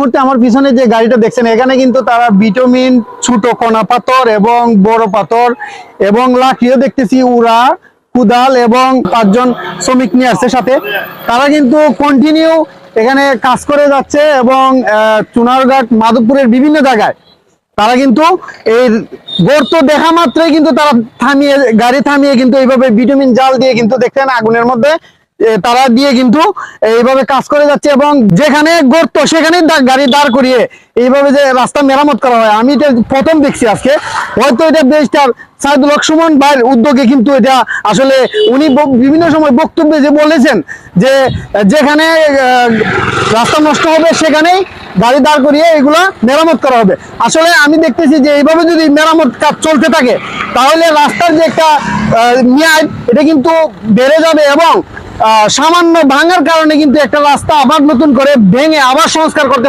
মুহূর্তে আমার পিছনে যে গাড়িটা দেখছেন, এখানে কিন্তু তারা বিটুমিন, ছোট কণা পাথর এবং বড় পাথর এবং লাঠিও দেখতেছি, উড়া, কুদাল এবং 5 জন শ্রমিক নিয়ে আসছে সাথে। তারা কিন্তু কন্টিনিউ এখানে কাজ করে যাচ্ছে এবং চুনারঘাট, মাধবপুরের বিভিন্ন জায়গায় তারা কিন্তু এই গর্ত দেখা মাত্রই কিন্তু তারা গাড়ি থামিয়ে কিন্তু এইভাবে বিটুমিন জাল দিয়ে কিন্তু দেখছেন আগুনের মধ্যে তারা দিয়ে কিন্তু এইভাবে কাজ করে যাচ্ছে এবং যেখানে গর্ত সেখানেই গাড়ি দাঁড় করিয়ে এইভাবে যে রাস্তা মেরামত করা হয়, আমি এটা প্রথম দেখছি আজকে। হয়তো এটা ব্যারিস্টার সাইদুল হক সুমন ভাইয়ের উদ্যোগে কিন্তু এটা আসলে উনি বিভিন্ন সময় বক্তব্যে যে বলেছেন যে যেখানে রাস্তা নষ্ট হবে সেখানেই গাড়ি দাঁড় করিয়ে এগুলা মেরামত করা হবে। আসলে আমি দেখতেছি যে এইভাবে যদি মেরামত কাজ চলতে থাকে তাহলে রাস্তার যে একটা মেয়াদ এটা কিন্তু বেড়ে যাবে এবং সামান্য ভাঙার কারণে কিন্তু একটা রাস্তা আবার নতুন করে ভেঙে আবার সংস্কার করতে